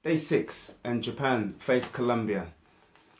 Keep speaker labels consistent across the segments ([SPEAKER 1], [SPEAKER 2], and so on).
[SPEAKER 1] Day 6, and Japan faced Colombia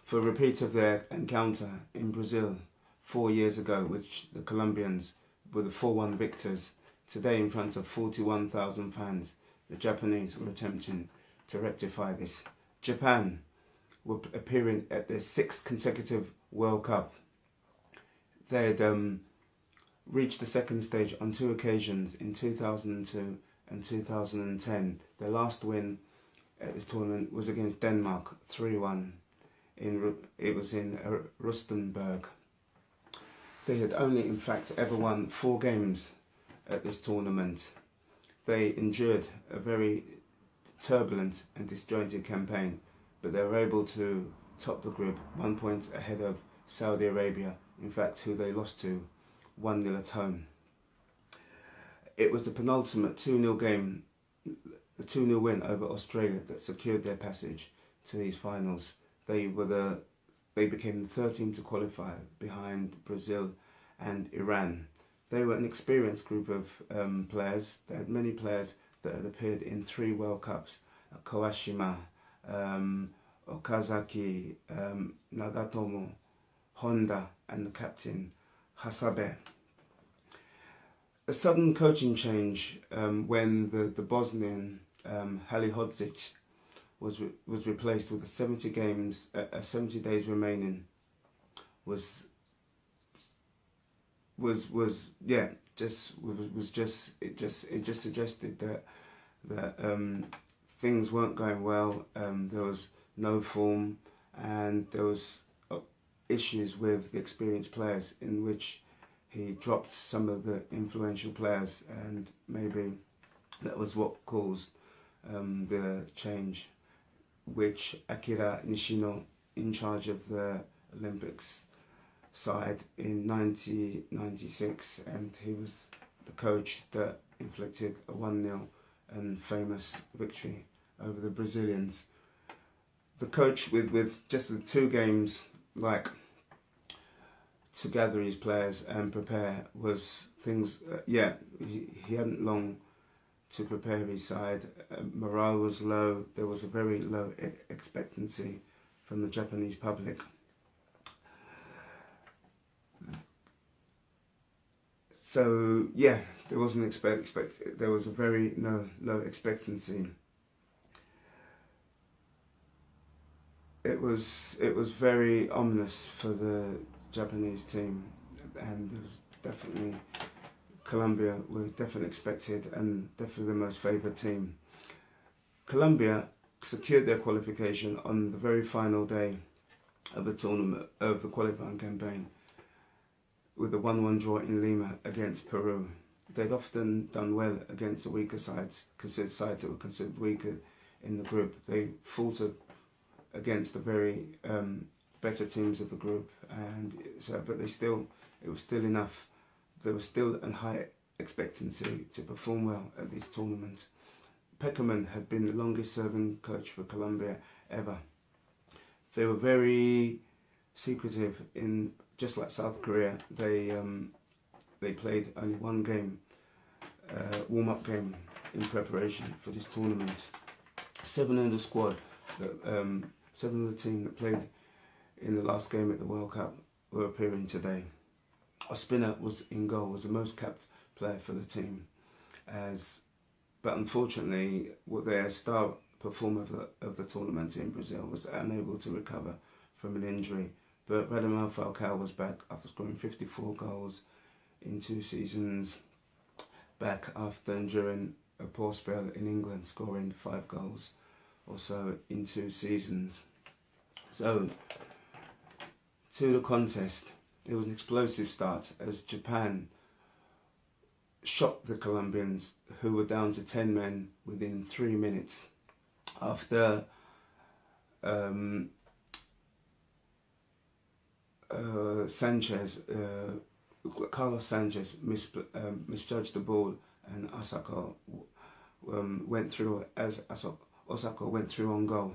[SPEAKER 1] for a repeat of their encounter in Brazil 4 years ago, which the Colombians were the 4-1 victors. Today, in front of 41,000 fans, the Japanese were attempting to rectify this. Japan were appearing at their 6th consecutive World Cup. They had reached the second stage on 2 occasions, in 2002 and 2010. Their last win at this tournament was against Denmark, 3-1. It was in Rustenburg. They had only, in fact, ever won 4 games at this tournament. They endured a very turbulent and disjointed campaign, but they were able to top the group 1 point ahead of Saudi Arabia, in fact, who they lost to 1-0 at home. It was the penultimate 2-0 game, the 2-0 win over Australia, that secured their passage to these finals. They became the 3rd team to qualify, behind Brazil and Iran. They were an experienced group of players. They had many players that had appeared in 3 World Cups: Kawashima, Okazaki, Nagatomo, Honda, and the captain Hasabe. A sudden coaching change when the Bosnian Halihodzic was replaced with 70 days remaining was just suggested that things weren't going well. There was no form, and there was issues with the experienced players, in which he dropped some of the influential players, and maybe that was what caused the change, which Akira Nishino, in charge of the Olympics side in 1996, and he was the coach that inflicted a 1-0 and famous victory over the Brazilians. The coach, with 2 games to gather his players and prepare, was things. He hadn't long to prepare his side. Morale was low. There was a very low expectancy from the Japanese public. So there wasn't there was a very low expectancy. It was very ominous for the Japanese team, and there was definitely Colombia were definitely expected and definitely the most favoured team. Colombia secured their qualification on the very final day of the tournament, of the qualifying campaign, with a 1-1 draw in Lima against Peru. They'd often done well against the weaker sides, considered sides that were considered weaker in the group. They faltered against the very better teams of the group, and but it was still enough. There was still a high expectancy to perform well at this tournament. Peckerman had been the longest serving coach for Colombia ever. They were very secretive in, just like South Korea. They played only 1 game, warm-up game, in preparation for this tournament. 7 in the squad, 7 of the team that played in the last game at the World Cup were appearing today. Ospina was in goal, was the most capped player for the team, but unfortunately, their star performer of the tournament in Brazil was unable to recover from an injury. But Radamel Falcao was back after scoring 54 goals in 2 seasons, back after enduring a poor spell in England, scoring 5 goals or so in 2 seasons. So, to the contest, it was an explosive start as Japan shocked the Colombians, who were down to 10 men within 3 minutes after Carlos Sanchez misjudged the ball, and Osako went through on goal.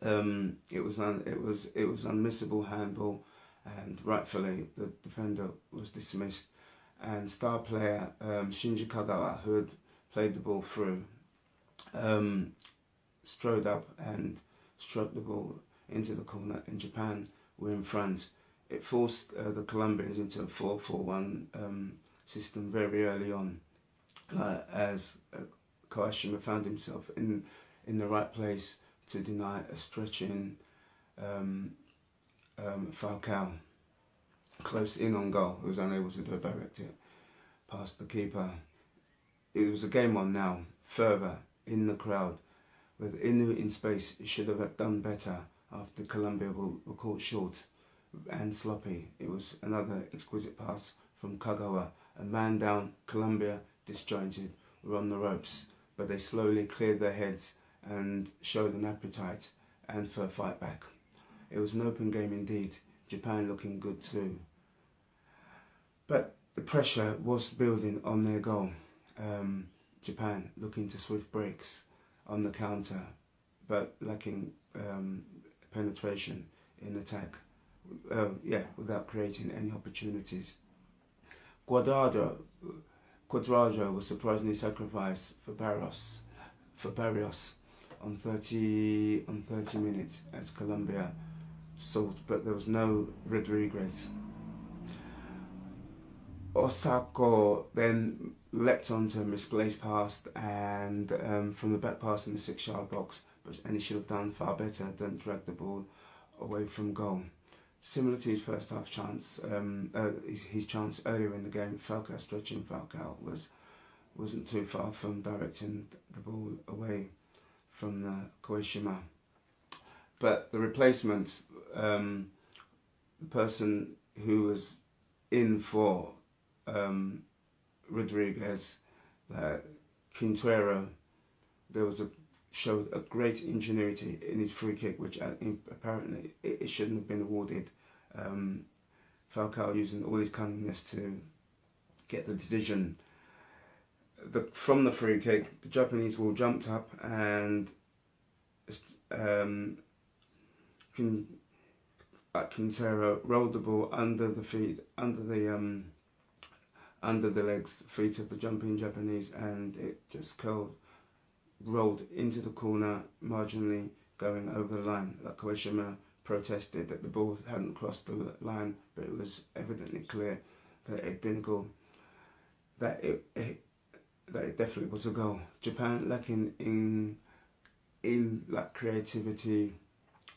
[SPEAKER 1] It was unmissable handball, and rightfully the defender was dismissed. And star player Shinji Kagawa, who had played the ball through, strode up and struck the ball into the corner, and Japan were in front. It forced the Colombians into a 4-4-1 system very early on, as Kawashima found himself in the right place to deny a stretching Falcao close in on goal, who was unable to direct it past the keeper. It was a game on now, further in the crowd, with Inu in space. It should have done better after Colombia were caught short and sloppy. It was another exquisite pass from Kagawa. A man down, Colombia, disjointed, were on the ropes, but they slowly cleared their heads and showed an appetite and for a fight back. It was an open game indeed, Japan looking good too. But the pressure was building on their goal. Japan looking to swift breaks on the counter, but lacking penetration in attack, without creating any opportunities. Cuadrado was surprisingly sacrificed for Barrios on 30 minutes as Colombia sought, but there was no Rodriguez. Osako then leapt onto a misplaced pass and from the back pass in the 6-yard box, and he should have done far better than drag the ball away from goal. Similar to his first half chance, his chance earlier in the game, stretching Falcao wasn't too far from directing the ball away from the Kawashima. But the replacement, the person who was in for Rodriguez, Quintero, showed a great ingenuity in his free kick, which apparently it shouldn't have been awarded. Falcao using all his cunningness to get the decision. From the free kick, the Japanese all jumped up and Quintero rolled the ball under the feet of the jumping Japanese, and it just rolled into the corner, marginally going over the line. Like Kawashima protested that the ball hadn't crossed the line, but it was evidently clear that it had been a goal. That it definitely was a goal. Japan lacking in creativity,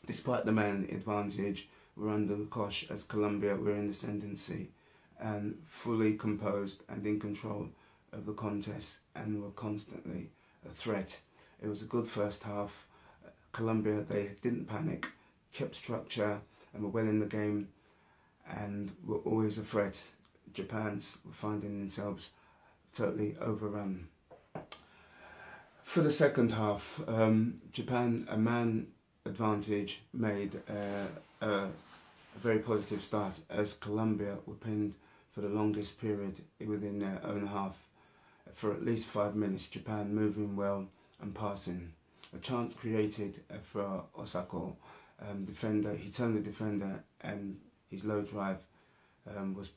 [SPEAKER 1] despite the man advantage, were under the cosh as Colombia were in the ascendancy and fully composed and in control of the contest, and were constantly a threat. It was a good first half. Colombia, they didn't panic, kept structure, and were well in the game and were always a threat. Japan's were finding themselves totally overrun. For the second half, Japan, a man advantage, made a very positive start as Colombia were pinned for the longest period within their own half. For at least 5 minutes, Japan moving well and passing. A chance created for Osako, defender. He turned the defender, and his low drive was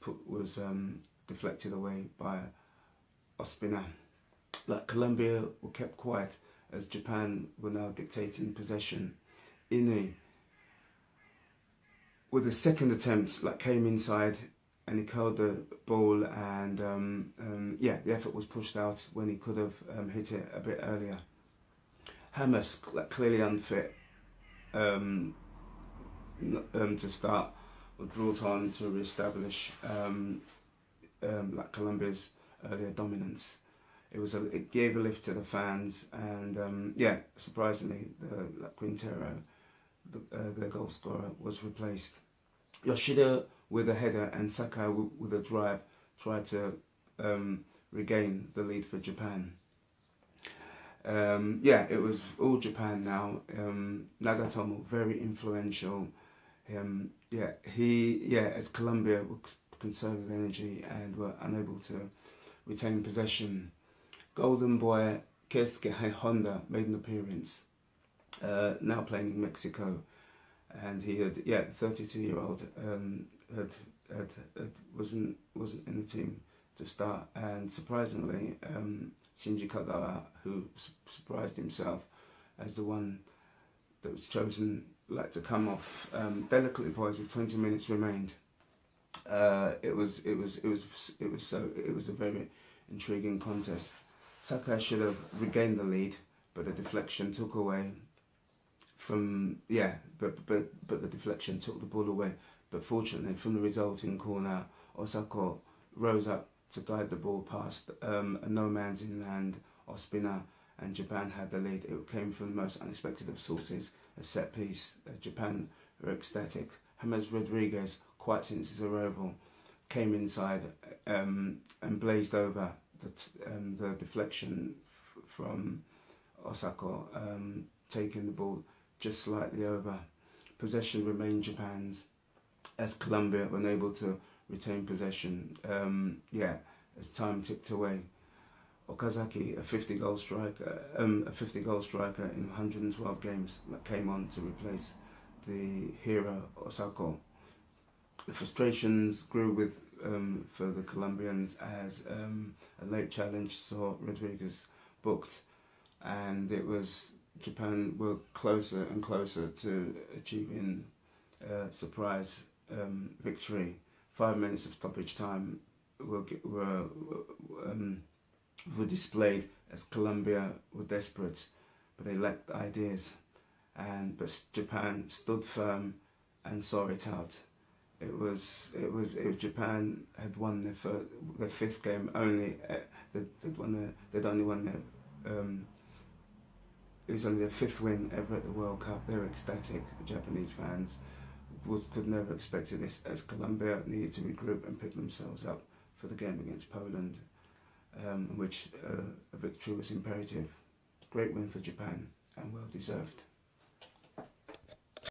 [SPEAKER 1] deflected away by Ospina. Like Colombia were kept quiet as Japan were now dictating possession. Inu, with the second attempt, came inside and he curled the ball, and the effort was pushed out when he could have hit it a bit earlier. Hamas, clearly unfit to start, was brought on to re-establish Colombia's earlier dominance. It gave a lift to the fans, and surprisingly, Quintero, the goal scorer, was replaced. Yoshida with a header and Saka with a drive tried to regain the lead for Japan. It was all Japan now. Nagatomo, very influential. As Colombia were conserving energy and were unable to retain possession. Golden boy Keisuke Honda made an appearance, now playing in Mexico, and he had 32-year-old wasn't in the team to start, and surprisingly Shinji Kagawa, who surprised himself as the one that was chosen, like, to come off delicately poised with 20 minutes remained. It was a very intriguing contest. Saka should have regained the lead, but the deflection took away from but the deflection took the ball away. But fortunately, from the resulting corner, Osaka rose up to guide the ball past a no man's in land or spinner, and Japan had the lead. It came from the most unexpected of sources, a set piece. Japan were ecstatic. James Rodriguez, quite since his arrival, came inside and blazed over the deflection from Osaka, taking the ball just slightly over. Possession remained Japan's, as Colombia were unable to retain possession. As time ticked away. Okazaki, a 50-goal striker in 112 games, came on to replace the hero Osaka. The frustrations grew for the Colombians as a late challenge saw Rodriguez booked, and it was Japan were closer and closer to achieving a surprise victory. 5 minutes of stoppage time were displayed as Colombia were desperate, but they lacked ideas. But Japan stood firm and saw it out. It was Japan had won their fifth game only. They'd only won their it was only their fifth win ever at the World Cup. They were ecstatic. The Japanese fans could never have expected this, as Colombia needed to regroup and pick themselves up for the game against Poland, in which a victory was imperative. Great win for Japan, and well deserved.